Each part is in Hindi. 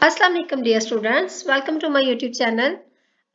अस्सलाम वालेकुम dear students, welcome to my YouTube channel.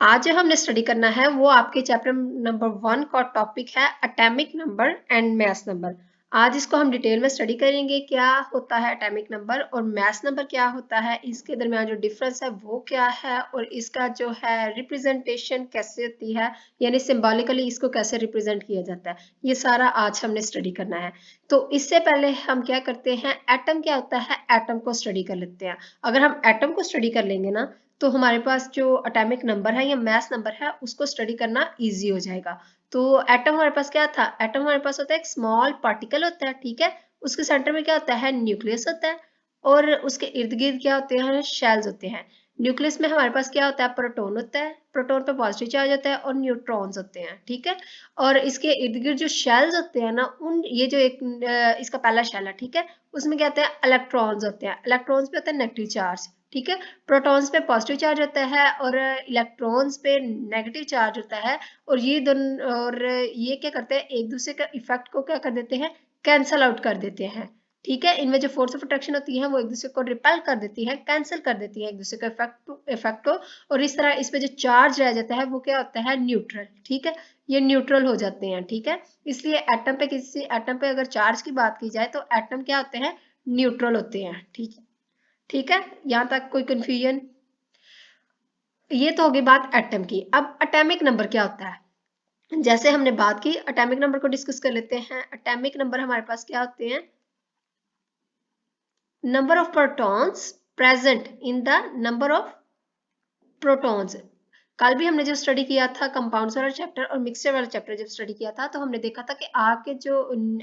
आज जो हमने स्टडी करना है वो आपके चैप्टर नंबर 1 का टॉपिक है atomic number and mass number. आज इसको हम डिटेल में स्टडी करेंगे, क्या होता है एटॉमिक नंबर और मास नंबर क्या होता है, इसके दरमियान जो डिफरेंस है वो क्या है और इसका जो है रिप्रेजेंटेशन कैसे होती है, यानी सिंबॉलिकली इसको कैसे रिप्रेजेंट किया जाता है, ये सारा आज हमने स्टडी करना है। तो इससे पहले हम क्या करते हैं, एटम क्या होता है, एटम को स्टडी कर लेते हैं। अगर हम एटम को स्टडी कर लेंगे ना तो हमारे पास जो एटॉमिक नंबर है या मास नंबर है उसको स्टडी करना इजी हो जाएगा। तो एटम हमारे पास क्या था, एटम हमारे पास होता है एक स्मॉल पार्टिकल होता है, ठीक है। उसके सेंटर में क्या होता है, न्यूक्लियस होता है और उसके इर्द गिर्द क्या होते हैं, शेल्स होते हैं। न्यूक्लियस में हमारे पास क्या होता है, प्रोटॉन होता है, प्रोटॉन पे पॉजिटिव चार्ज होता है और न्यूट्रॉन्स होते हैं, ठीक है। और इसके इर्द गिर्द जो शेल्स होते हैं ना, उन ये जो एक इसका पहला शेल है, ठीक है, उसमें क्या होते हैं, इलेक्ट्रॉन्स होते हैं। इलेक्ट्रॉन्स पे होता है नेगेटिव चार्ज, ठीक है। प्रोटॉन्स पे पॉजिटिव चार्ज होता है और इलेक्ट्रॉन्स पे नेगेटिव चार्ज होता है। और ये दोनों, और ये क्या करते हैं, एक दूसरे का इफेक्ट को क्या कर देते हैं, कैंसल आउट कर देते हैं, ठीक है। इनमें जो फोर्स ऑफ अट्रैक्शन होती है वो एक दूसरे को रिपेल कर देती है, कैंसिल कर देती है एक दूसरे का इफेक्ट को। और इस तरह इस पे जो चार्ज रह जाता है वो क्या होता है, न्यूट्रल, ठीक है। ये न्यूट्रल हो जाते हैं, ठीक है। इसलिए एटम पे, किसी एटम पे अगर चार्ज की बात की जाए तो एटम क्या होते हैं, न्यूट्रल होते हैं, ठीक है। ठीक है, यहाँ तक कोई कंफ्यूजन? ये तो होगी बात एटम की। अब एटॉमिक नंबर क्या होता है, जैसे हमने बात की, एटॉमिक नंबर को डिस्कस कर लेते हैं। एटॉमिक नंबर हमारे पास क्या होते हैं, number of protons present in the number of protons. कल भी हमने जो स्टडी किया था कंपाउंड्स वाला चैप्टर और मिक्सचर वाला चैप्टर जब स्टडी किया था, तो हमने देखा था कि आपके जो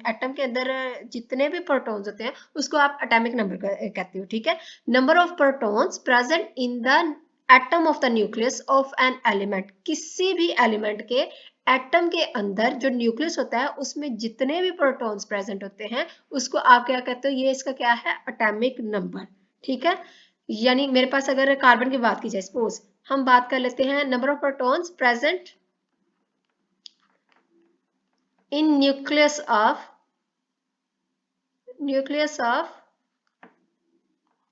एटम के अंदर जितने भी प्रोटॉन्स होते हैं उसको आप एटॉमिक नंबर कहते हो, ठीक है। Number of protons present in the atom of the nucleus of an element, किसी भी एलिमेंट के एटम के अंदर जो न्यूक्लियस होता है उसमें जितने भी प्रोटॉन्स प्रेजेंट होते हैं उसको आप क्या कहते हो, ये इसका क्या है, एटॉमिक नंबर, ठीक है। यानी मेरे पास अगर कार्बन की बात की जाए, सपोज हम बात कर लेते हैं number of protons present in nucleus of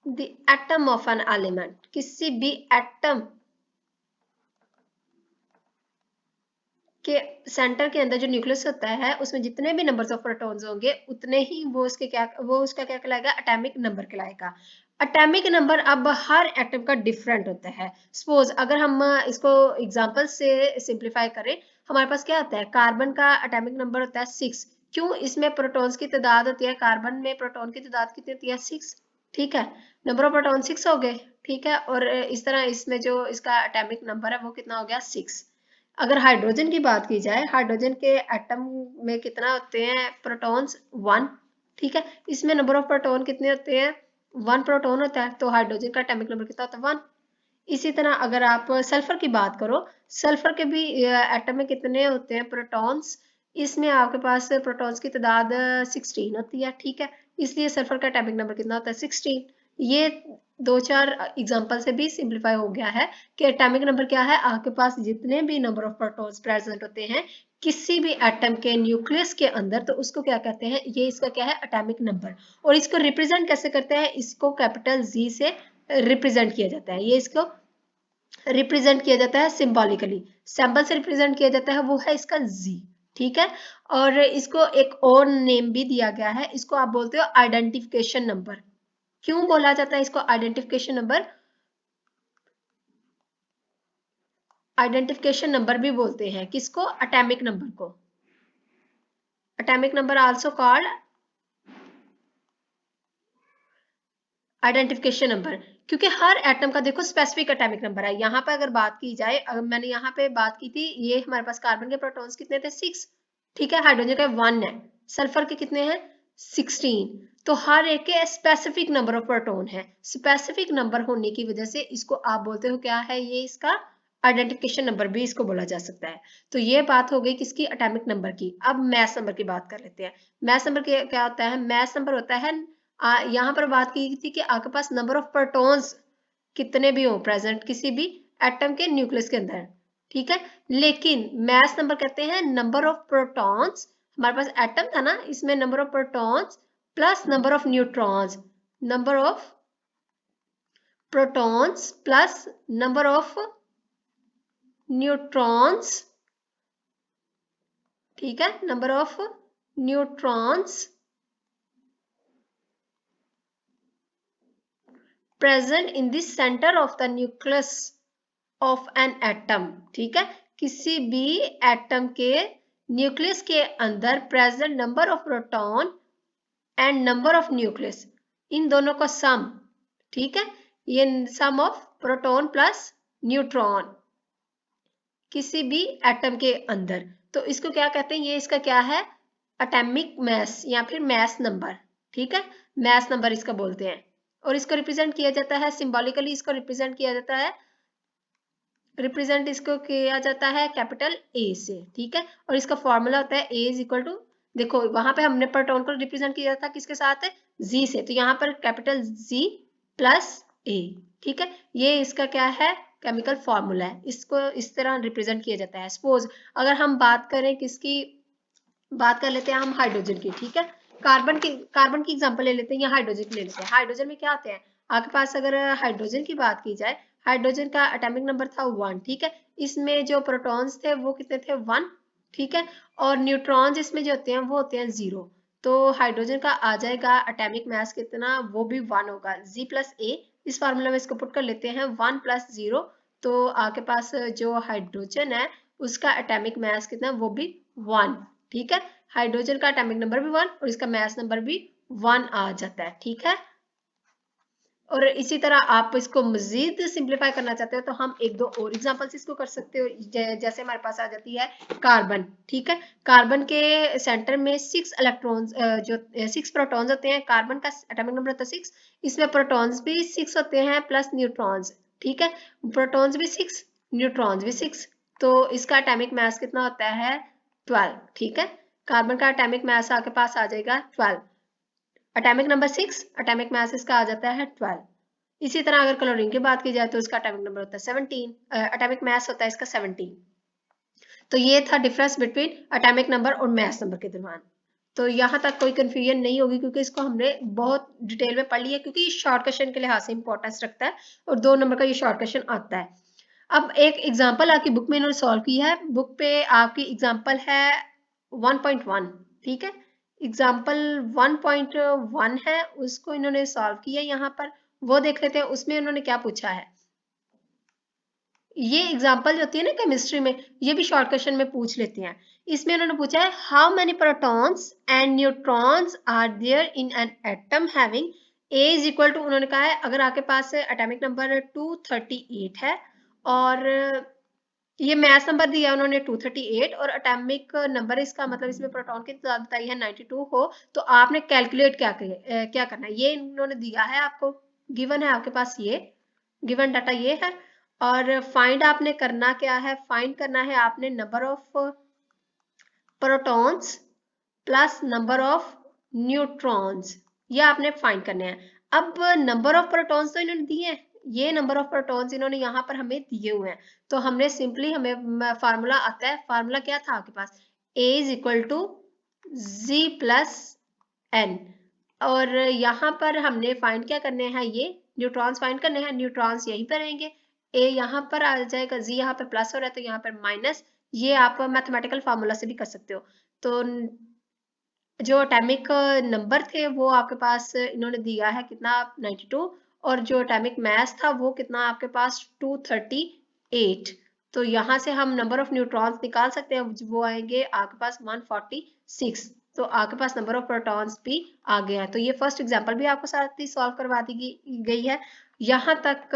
the atom of an element, किसी भी एटम के सेंटर के अंदर जो न्यूक्लियस होता है उसमें जितने भी नंबर्स ऑफ प्रोटॉन्स होंगे उतने ही वो उसका क्या कहलाएगा, एटॉमिक नंबर कहलाएगा। एटॉमिक नंबर अब हर एटम का डिफरेंट होता है। सपोज अगर हम इसको एग्जांपल से सिंप्लीफाई करें, हमारे पास क्या होता है, कार्बन का एटॉमिक नंबर होता है 6। क्यों, इसमें प्रोटॉन्स की तादाद होती है, कार्बन में प्रोटॉन की तादाद कितनी होती है, 6, ठीक है। नंबर ऑफ प्रोटॉन 6 हो गए, ठीक है। और इस तरह इसमें जो इसका एटॉमिक नंबर है वो कितना हो गया, 6। अगर हाइड्रोजन की बात की जाए, हाइड्रोजन के एटम में कितना होते हैं प्रोटॉन्स, 1, ठीक है। इसमें नंबर ऑफ प्रोटॉन कितने होते हैं, 1 प्रोटॉन होता है, तो हाइड्रोजन का एटॉमिक नंबर कितना होता है, 1। इसी तरह अगर आप सल्फर की बात करो, सल्फर के भी एटम में कितने होते हैं प्रोटॉन्स, इसमें आपके पास प्रोटॉन्स की तादाद 16 होती है, ठीक है। इसलिए सल्फर का एटॉमिक नंबर कितना होता है, 16। ये 2-4 एग्जांपल से भी सिंप्लीफाई हो गया है कि एटॉमिक नंबर क्या है, आपके पास जितने भी नंबर ऑफ प्रोटॉन्स प्रेजेंट होते हैं किसी भी एटम के न्यूक्लियस के अंदर, तो उसको क्या कहते हैं, ये इसका क्या है, एटॉमिक नंबर। और इसको रिप्रेजेंट कैसे करते हैं, इसको कैपिटल जी से रिप्रेजेंट किया जाता है। ये इसको रिप्रेजेंट किया जाता है सिंबॉलिकली, सिंबल से रिप्रेजेंट किया जाता है, वो है इसका जी, ठीक है। और इसको एक और नेम भी दिया गया है, इसको आप बोलते हो आइडेंटिफिकेशन नंबर। क्यों बोला जाता है इसको आइडेंटिफिकेशन नंबर, आइडेंटिफिकेशन नंबर भी बोलते हैं किसको, एटॉमिक नंबर को। Atomic number also called identification number, क्योंकि हर एटम का देखो स्पेसिफिक एटॉमिक नंबर है। यहाँ पे अगर बात की जाए, अगर मैंने यहाँ पे बात की थी, ये हमारे पास कार्बन के प्रोटॉन्स कितने थे, 6, ठीक है। हाइड्रोजन के 1 है, सल्फर के कितने हैं, 16। तो हर एक के स्पेसिफिक नंबर ऑफ प्रोटॉन है। स्पेसिफिक नंबर होने की वजह से इसको आप बोलते हो क्या है, ये इसका आइडेंटिफिकेशन नंबर भी इसको बोला जा सकता है। तो ये बात हो गई किसकी, एटॉमिक नंबर की। अब मैस नंबर की बात कर लेते हैं। मैस नंबर क्या होता है, मैस नंबर होता है, यहाँ पर बात की थी कि आपके पास नंबर ऑफ प्रोटॉन्स कितने भी हो प्रेजेंट किसी भी एटम के न्यूक्लियस के अंदर, ठीक है। लेकिन मैस नंबर कहते हैं नंबर ऑफ प्रोटॉन्स, हमारे पास एटम था ना, इसमें number of protons plus number of neutrons, number of protons plus number of neutrons, ठीक है, number of neutrons present in the centre of the nucleus of an atom, ठीक है, किसी भी एटम के न्यूक्लियस के अंदर present number of proton and number of nucleus, इन दोनों का सम, ठीक है, ये sum of proton plus neutron किसी भी एटम के अंदर, तो इसको क्या कहते हैं, ये इसका क्या है, एटॉमिक मास या फिर मास नंबर, ठीक है, मास नंबर इसका बोलते हैं। और इसको रिप्रेजेंट किया जाता है सिंबॉलिकली, इसको रिप्रेजेंट किया जाता है, रिप्रेजेंट इसको किया जाता है कैपिटल ए से, ठीक है, और इसका फॉर्मूला होता है ए इज इक्वल टू, देखो वहां पे हमने प्रोटॉन को रिप्रेजेंट किया था किसके साथ है, जी से, तो यहाँ पर कैपिटल जी प्लस ए, ठीक है, ये इसका क्या है, केमिकल फॉर्मूला है, इसको इस तरह रिप्रेजेंट किया जाता है। सपोज अगर हम बात करें किसकी, बात कर लेते हैं हम हाइड्रोजन की, ठीक है, कार्बन की एग्जांपल ले लेते हैं या हाइड्रोजन की ले लेते हैं। हाइड्रोजन में क्या आते हैं आपके पास, अगर हाइड्रोजन की बात की जाए, हाइड्रोजन का एटॉमिक नंबर था 1, ठीक है, इसमें जो प्रोटॉन्स थे वो कितने थे 1, ठीक है, और न्यूट्रॉन्स इसमें जो होते हैं वो होते हैं 0, तो हाइड्रोजन का आ जाएगा एटॉमिक मास कितना, वो भी 1 होगा, जी प्लस ए, इस फार्मूला में इसको पुट कर लेते हैं 1 प्लस 0, तो आपके पास जो हाइड्रोजन है उसका एटॉमिक मास कितना, वो भी 1, ठीक है, हाइड्रोजन का एटॉमिक नंबर भी 1 और इसका मास नंबर भी 1 आ जाता है, ठीक है। और इसी तरह आप इसको मजीद सिंप्लीफाई करना चाहते हो तो हम एक दो और एग्जांपल्स इसको कर सकते हो, जैसे हमारे पास आ जाती है कार्बन, ठीक है, कार्बन के सेंटर में 6 इलेक्ट्रॉन्स, जो 6 प्रोटॉन्स होते हैं, कार्बन का एटॉमिक नंबर होता है 6, इसमें प्रोटॉन्स भी 6 होते हैं प्लस न्यूट्रॉन्स, ठीक है, प्रोटॉन्स भी 6 न्यूट्रॉन्स भी 6, तो इसका एटॉमिक मास कितना होता है 12, ठीक है, कार्बन का एटॉमिक मास आपके पास आ जाएगा 12, एटॉमिक नंबर 6, एटॉमिक मास इसका आ जाता है 12। इसी तरह अगर क्लोरीन की बात की जाए तो इसका एटॉमिक नंबर होता है 17, एटॉमिक मास होता है इसका 17। तो ये था डिफरेंस बिटवीन एटॉमिक नंबर और मास नंबर के दरमियान। तो यहाँ तक कोई कंफ्यूजन नहीं होगी क्योंकि इसको हमने बहुत डिटेल में पढ़ लिया, क्योंकि ये शॉर्ट क्वेश्चन के लिहाज से इंपॉर्टेंस रखता है और 2 नंबर का ये शॉर्ट क्वेश्चन आता है। अब एक एग्जाम्पल आपकी बुक में इन्होंने सॉल्व की है, बुक पे आपकी एग्जाम्पल है 1.1, ठीक है, एग्जाम्पल 1.1 है, उसको इन्होंने सॉल्व किया यहाँ पर, वो देख लेते हैं उसमें उन्होंने क्या पूछा है। ये एग्जाम्पल जो होती है ना केमिस्ट्री में, ये भी शॉर्ट क्वेश्चन में पूछ लेते हैं। इसमें उन्होंने पूछा है how many protons and neutrons are there in an atom having A is equal to, उन्होंने कहा है अगर आपके पास एटॉमिक नंबर 238 है और ये मैथ नंबर दिया उन्होंने 238 और एटॉमिक नंबर इसका मतलब इसमें प्रोटॉन की तादाद बताई है 92 हो, तो आपने कैलकुलेट क्या करना है, ये इन्होंने दिया है आपको, गिवन है आपके पास, ये गिवन डाटा ये है, और फाइंड आपने करना क्या है, फाइंड करना है आपने number of protons plus number of neutrons, ये आपने फाइंड करने हैं। अब नंबर ऑफ प्रोटॉन्स तो इन्होंने दिए हैं, ये नंबर ऑफ प्रोटॉन्स इन्होंने यहाँ पर हमें दिए हुए हैं, तो हमने सिंपली, हमें फार्मूला आता है, फार्मूला क्या था आपके पास, A is equal to Z plus N, और यहाँ पर हमने फाइंड क्या करने हैं, ये न्यूट्रॉन्स फाइंड करने हैं, न्यूट्रॉन्स यहीं पर रहेंगे, ए यहाँ पर आ जाएगा, जी यहाँ पर प्लस हो रहा है तो यहाँ पर माइनस, ये आप मैथमेटिकल फार्मूला से भी कर सकते हो। तो जो एटॉमिक नंबर थे वो आपके पास इन्होंने दिया है कितना 92, और जो एटॉमिक मास था वो कितना आपके पास 238, तो यहाँ से हम नंबर ऑफ न्यूट्रॉन्स निकाल सकते हैं, वो आएंगे आपके पास 146, तो आपके पास नंबर ऑफ प्रोटॉन्स भी आ गया है। तो ये फर्स्ट एग्जांपल भी आपको साथ ही सॉल्व करवा दी गई है। यहाँ तक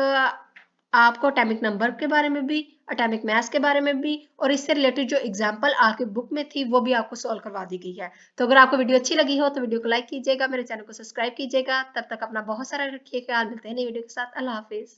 आपको एटॉमिक नंबर के बारे में भी, एटॉमिक मास के बारे में भी, और इससे रिलेटेड जो एग्जांपल आपकी बुक में थी वो भी आपको सॉल्व करवा दी गई है। तो अगर आपको वीडियो अच्छी लगी हो तो वीडियो को लाइक कीजिएगा, मेरे चैनल को सब्सक्राइब कीजिएगा। तब तक अपना बहुत सारा रखिए ख्याल, मिलते हैं नई वीडियो के साथ। अल्लाह हाफिज।